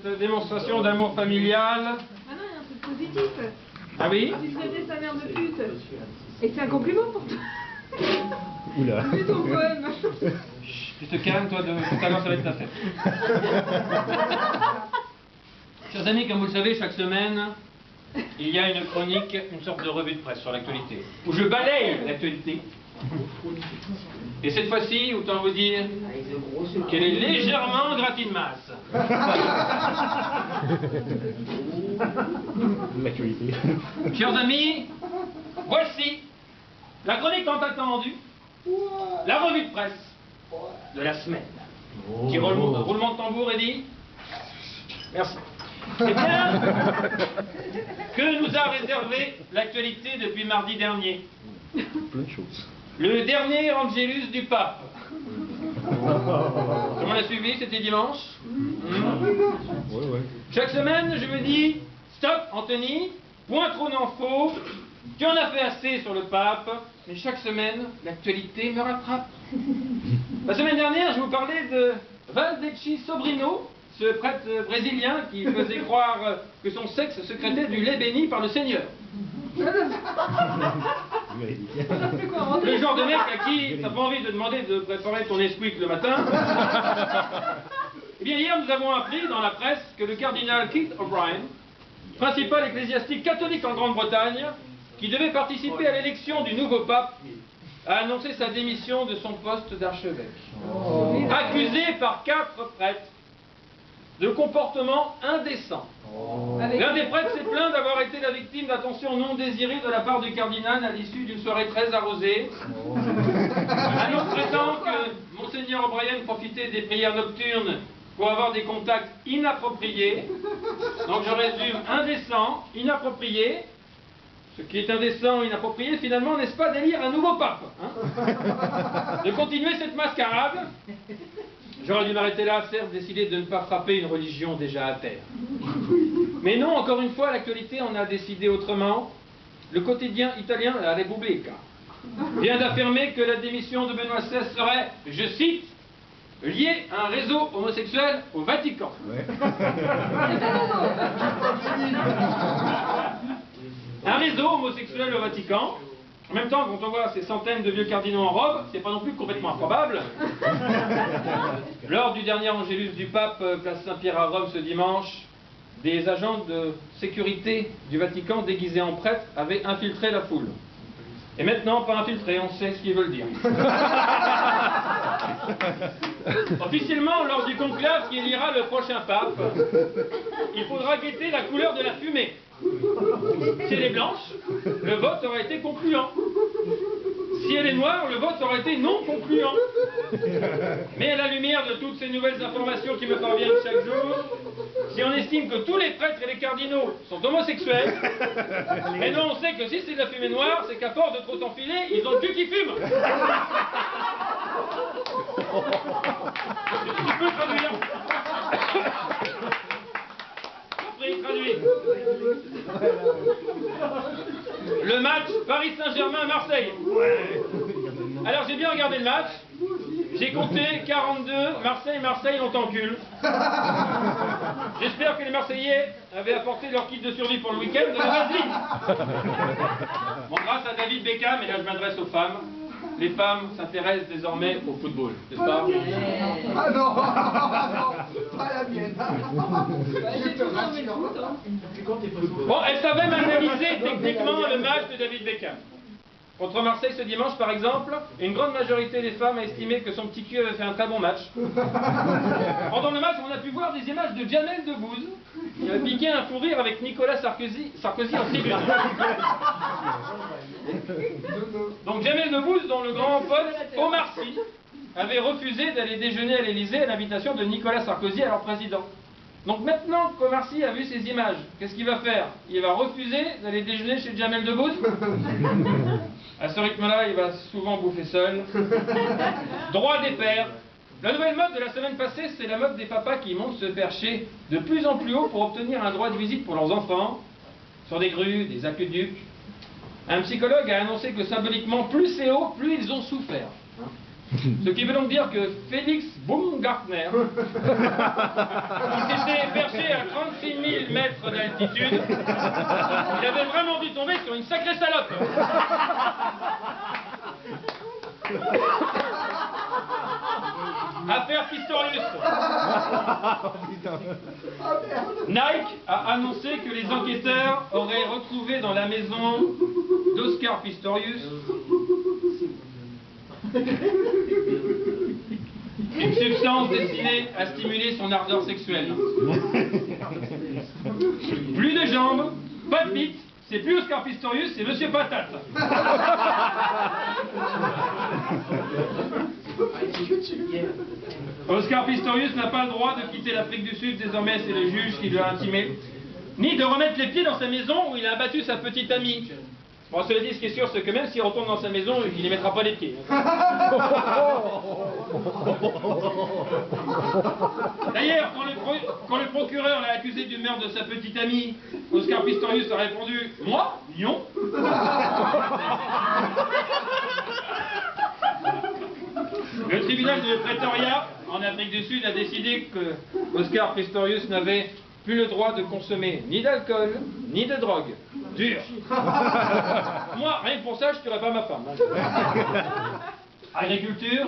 cette démonstration d'amour familial. Ah non, il y a un truc positif. Ah oui? Tu traitais sa mère de pute. Et c'est un compliment pour toi. Oula. C'est ton poème. Chut, tu te calmes, toi, tout à l'heure, ça va être ta fête. Chers amis, comme vous le savez, chaque semaine, il y a une chronique, une sorte de revue de presse sur l'actualité, où je balaye l'actualité. Et cette fois-ci, autant vous dire qu'elle est légèrement gratin-masse. L'actualité. Chers amis, voici la chronique tant attendue, la revue de presse de la semaine. Petit roulement de tambour, Eddy. Merci. Eh bien, que nous a réservé l'actualité depuis mardi dernier? Plein de choses. Le dernier Angélus du pape. Comment on l'a suivi? C'était dimanche. Ouais. Chaque semaine, je me dis, stop, Anthony, point trop n'en faut, tu en as fait assez sur le pape, mais chaque semaine, l'actualité me rattrape. La semaine dernière, je vous parlais de Valdeci Sobrino, ce prêtre brésilien qui faisait croire que son sexe sécrétait du lait béni par le Seigneur. Le genre de mec à qui t'as pas envie de demander de préparer ton Nesquik le matin. Eh bien, hier, nous avons appris dans la presse que le cardinal Keith O'Brien, principal ecclésiastique catholique en Grande-Bretagne, qui devait participer à l'élection du nouveau pape, a annoncé sa démission de son poste d'archevêque. Accusé par 4 prêtres de comportement indécent. L'un des prêtres s'est plaint d'avoir été la victime d'attentions non désirées de la part du cardinal à l'issue d'une soirée très arrosée. Un autre prétend que Monseigneur O'Brien profitait des prières nocturnes pour avoir des contacts inappropriés. Donc je résume, indécent, inapproprié. Ce qui est indécent, inapproprié, finalement, n'est-ce pas d'élire un nouveau pape, hein? De continuer cette mascarade. J'aurais dû m'arrêter là, certes, décider de ne pas frapper une religion déjà à terre. Mais non, encore une fois, l'actualité en a décidé autrement. Le quotidien italien La Repubblica vient d'affirmer que la démission de Benoît XVI serait, je cite, liée à un réseau homosexuel au Vatican. Ouais. Un réseau homosexuel au Vatican. En même temps, quand on voit ces centaines de vieux cardinaux en robe, c'est pas non plus complètement improbable. Lors du dernier Angélus du pape, place Saint-Pierre à Rome ce dimanche, des agents de sécurité du Vatican déguisés en prêtres avaient infiltré la foule. Et maintenant, pas infiltré, on sait ce qu'ils veulent dire. Officiellement, lors du conclave qui élira le prochain pape, il faudra guetter la couleur de la fumée. Si elle est blanche, le vote aura été concluant. Si elle est noire, le vote aura été non concluant. Mais à la lumière de toutes ces nouvelles informations qui me parviennent chaque jour, si on estime que tous les prêtres et les cardinaux sont homosexuels, et non, on sait que si c'est de la fumée noire, c'est qu'à force de trop s'enfiler, ils ont le cul qui fume. Tu peux traduire? Traduit. Le match Paris Saint-Germain-Marseille. Alors j'ai bien regardé le match. J'ai compté 42. Marseille on t'encule. J'espère que les Marseillais avaient apporté leur kit de survie pour le week-end de la vaseline. Bon, grâce à David Beckham, et là je m'adresse aux femmes. Les femmes s'intéressent désormais au football, n'est-ce pas? Ah non, pas la mienne. Bon, elles savaient analyser techniquement le match de David Beckham. Contre Marseille ce dimanche, par exemple, une grande majorité des femmes a estimé que son petit cul avait fait un très bon match. Pendant le match, on a pu voir des images de Jamel Debbouze qui a piqué un fou rire avec Nicolas Sarkozy en tribune. Donc Jamel Debbouze, dont le grand pote Omar Sy avait refusé d'aller déjeuner à l'Élysée à l'invitation de Nicolas Sarkozy, alors président. Donc maintenant qu'Omar Sy a vu ces images, qu'est-ce qu'il va faire? Il va refuser d'aller déjeuner chez Jamel Debbouze? À ce rythme-là, il va souvent bouffer seul. Droit des pères. La nouvelle mode de la semaine passée, c'est la mode des papas qui montent se percher de plus en plus haut pour obtenir un droit de visite pour leurs enfants, sur des grues, des aqueducs. Un psychologue a annoncé que symboliquement, plus c'est haut, plus ils ont souffert. Ce qui veut donc dire que Félix Baumgartner, qui s'était perché à 36 000 mètres d'altitude, il avait vraiment dû tomber sur une sacrée salope. Affaire Pistorius. Nike a annoncé que les enquêteurs auraient retrouvé dans la maison d'Oscar Pistorius une substance destinée à stimuler son ardeur sexuelle. Plus de jambes, pas de bite, c'est plus Oscar Pistorius, c'est Monsieur Patate. Oscar Pistorius n'a pas le droit de quitter l'Afrique du Sud, désormais c'est le juge qui doit intimer, ni de remettre les pieds dans sa maison où il a abattu sa petite amie. Bon, cela dit, ce qui est sûr, c'est que même s'il retourne dans sa maison, il n'y mettra pas les pieds. D'ailleurs, quand le procureur l'a accusé du meurtre de sa petite amie, Oscar Pistorius a répondu « Moi, non ». Le tribunal de Pretoria, en Afrique du Sud, a décidé que Oscar Pistorius n'avait plus le droit de consommer ni d'alcool, ni de drogue. Dur. Moi, rien que pour ça, je tuerais pas ma femme. Agriculture.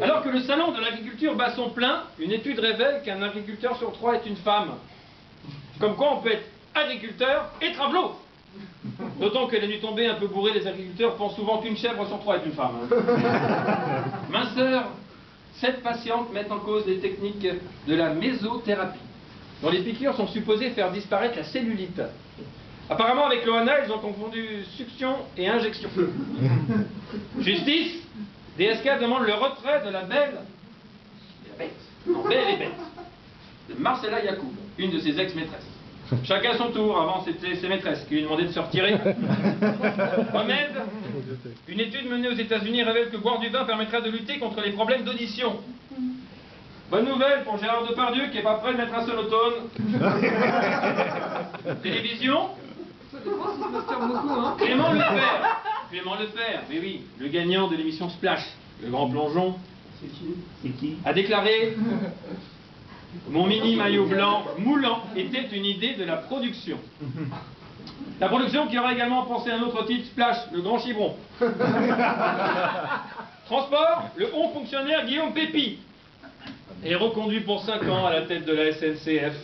Alors que le salon de l'agriculture bat son plein, une étude révèle qu'un agriculteur sur 3 est une femme. Comme quoi on peut être agriculteur et travelot. D'autant que la nuit tombée un peu bourrée, les agriculteurs pensent souvent qu'une chèvre sur 3 est une femme. Minceur, 7 patientes mettent en cause les techniques de la mésothérapie, dont les piqûres sont supposées faire disparaître la cellulite. Apparemment, avec l'OANA, ils ont confondu succion et injection. Justice, DSK demande le retrait de la belle et bête, de Marcella Yacoub, une de ses ex-maîtresses. Chacun son tour, avant c'était ses maîtresses qui lui demandaient de se retirer. Remède, une étude menée aux États-Unis révèle que boire du vin permettra de lutter contre les problèmes d'audition. Bonne nouvelle pour Gérard Depardieu qui n'est pas prêt de mettre un sonotone. Télévision. Clément Lefebvre, mais oui, le gagnant de l'émission Splash, le grand plongeon, a déclaré « Mon mini maillot blanc moulant était une idée de la production. » La production qui aurait également pensé à un autre titre, Splash, le grand chibron. Transport, le haut fonctionnaire Guillaume Pépi est reconduit pour 5 ans à la tête de la SNCF.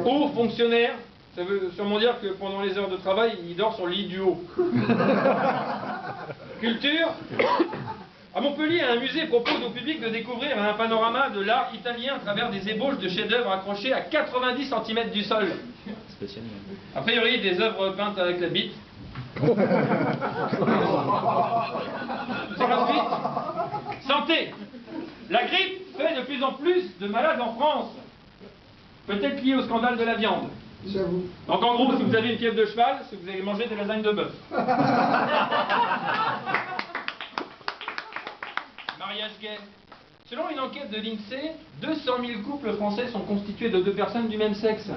Haut fonctionnaire, ça veut sûrement dire que pendant les heures de travail, il dort sur le lit du haut. Culture. À Montpellier, un musée propose au public de découvrir un panorama de l'art italien à travers des ébauches de chefs-d'œuvre accrochés à 90 cm du sol. A priori, des œuvres peintes avec la bite. Par la suite, santé. La grippe fait de plus en plus de malades en France. Peut-être lié au scandale de la viande. J'avoue. Donc en gros, si vous avez une fièvre de cheval, c'est que vous allez manger des lasagnes de bœuf. Mariage gay. Selon une enquête de l'INSEE, 200 000 couples français sont constitués de 2 personnes du même sexe.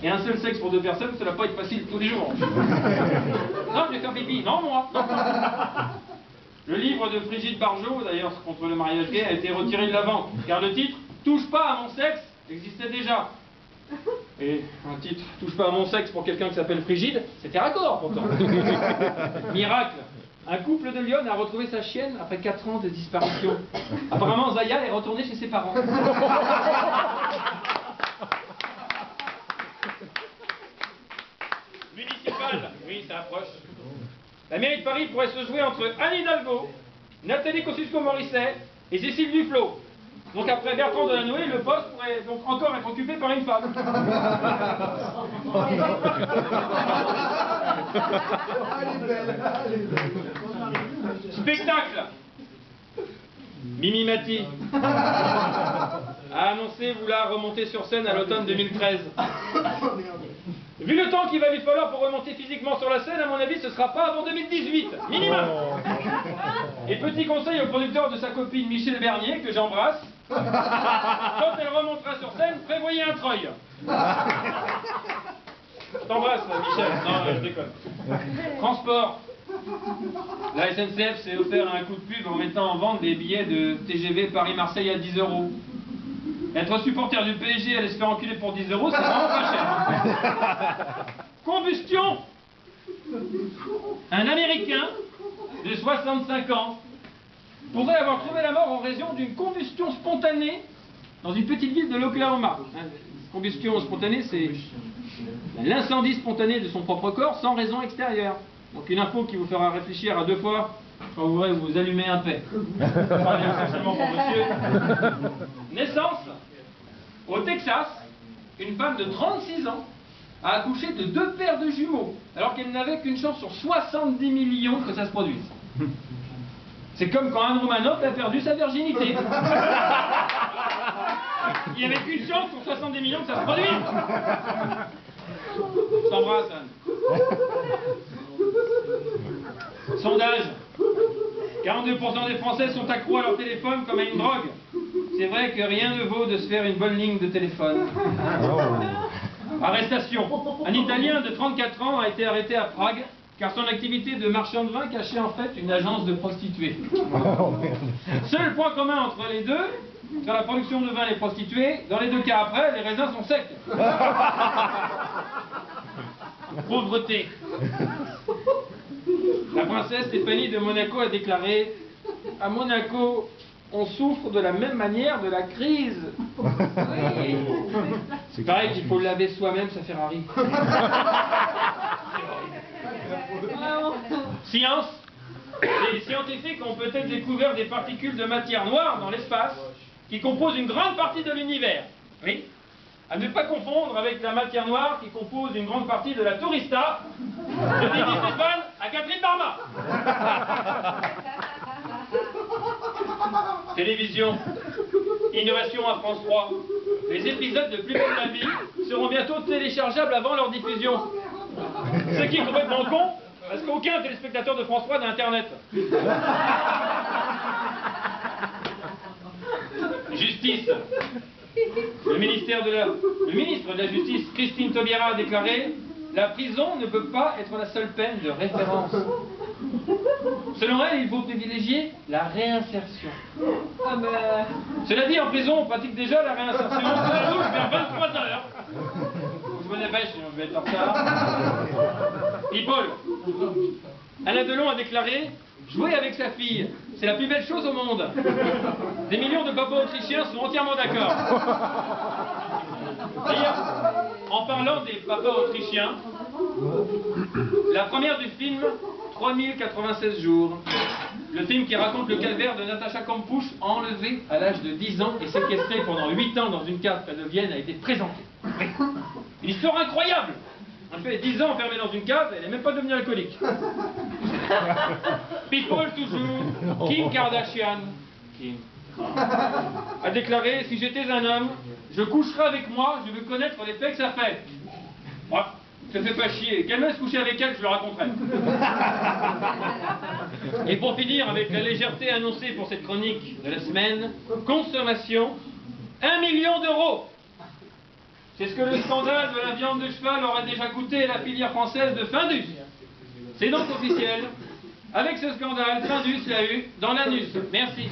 Et un seul sexe pour 2 personnes, ça ne va pas être facile tous les jours. Non, je vais faire pipi. Non, moi. Non. Le livre de Brigitte Bardot, d'ailleurs, contre le mariage gay, a été retiré de la vente, car le titre « Touche pas à mon sexe » existait déjà. Et un titre « Touche pas à mon sexe » pour quelqu'un qui s'appelle Frigide, c'était raccord pourtant. Miracle. Un couple de Lyon a retrouvé sa chienne après 4 ans de disparition. Apparemment, Zaya est retournée chez ses parents. Municipal, oui, ça approche. La mairie de Paris pourrait se jouer entre Anne Hidalgo, Nathalie Kosciusko-Morizet et Cécile Duflot. Donc après Bertrand Delanoë, le poste pourrait donc encore être occupé par une femme. Elle est belle. Spectacle. Mimi Mati a annoncé vouloir remonter sur scène à l'automne 2013. Vu le temps qu'il va lui falloir pour remonter physiquement sur la scène, à mon avis, ce ne sera pas avant 2018, minimum. Et petit conseil au producteur de sa copine Michel Bernier, que j'embrasse, quand elle remontera sur scène, prévoyez un treuil. Je t'embrasse, Michel. Non, je déconne. Transport. La SNCF s'est offert un coup de pub en mettant en vente des billets de TGV Paris-Marseille à 10 €. Être supporter du PSG et aller se faire enculer pour 10 €, c'est vraiment pas cher. Combustion. Un Américain de 65 ans pourrait avoir trouvé la mort en raison d'une combustion spontanée dans une petite ville de l'Oklahoma. Combustion spontanée, c'est l'incendie spontané de son propre corps sans raison extérieure. Donc une info qui vous fera réfléchir à 2 fois quand vous voudrez vous allumer un paix. Essentiellement pour monsieur. Naissance. Au Texas, une femme de 36 ans a accouché de 2 paires de jumeaux, alors qu'elle n'avait qu'une chance sur 70 millions que ça se produise. C'est comme quand Anne Romanoff a perdu sa virginité. Il n'y avait qu'une chance sur 70 millions que ça se produise. Je t'embrasse, Anne. Sondage. 42% des Français sont accros à leur téléphone comme à une drogue. C'est vrai que rien ne vaut de se faire une bonne ligne de téléphone. Arrestation. Un Italien de 34 ans a été arrêté à Prague car son activité de marchand de vin cachait en fait une agence de prostituées. Seul point commun entre les deux, sur la production de vin et les prostituées, dans les 2 cas après, les raisins sont secs. Pauvreté. La princesse Stéphanie de Monaco a déclaré « À Monaco, on souffre de la même manière de la crise. » C'est pareil qu'il faut laver soi-même sa Ferrari. Science. Les scientifiques ont peut-être découvert des particules de matière noire dans l'espace qui composent une grande partie de l'univers. Oui. À ne pas confondre avec la matière noire qui compose une grande partie de la tourista de Denis Stéphane à Catherine Barma. Télévision. Innovation à France 3. Les épisodes de Plus belle la vie seront bientôt téléchargeables avant leur diffusion. Ce qui est complètement con, parce qu'aucun téléspectateur de France 3 n'a Internet. Justice. Le ministre de la Justice, Christine Taubira, a déclaré « La prison ne peut pas être la seule peine de référence. » Selon elle, il faut privilégier la réinsertion. Cela dit, en prison, on pratique déjà la réinsertion sous la douche vers 23 h. Je me dépêche, sinon je vais être en retard. People. Alain Delon a déclaré « Jouer avec sa fille, c'est la plus belle chose au monde. » Des millions de papas autrichiens sont entièrement d'accord. D'ailleurs, en parlant des papas autrichiens, la première du film 3096 jours, le film qui raconte le calvaire de Natacha Kampusch, enlevée à l'âge de 10 ans et séquestrée pendant 8 ans dans une cave près de Vienne, a été présenté. Une histoire incroyable. Elle fait 10 ans enfermée dans une cave, elle n'est même pas devenue alcoolique. People toujours, Kim Kardashian a déclaré « Si j'étais un homme, je coucherais avec moi, je veux connaître l'effet que ça fait. » Ouais, ça fait pas chier. Qu'elle me laisse coucher avec elle, je le raconterai. Et pour finir, avec la légèreté annoncée pour cette chronique de la semaine, consommation, 1 million d'euros. C'est ce que le scandale de la viande de cheval aurait déjà coûté à la filière française de Findus. C'est donc officiel. Avec ce scandale, Findus l'a eu dans l'anus. Merci.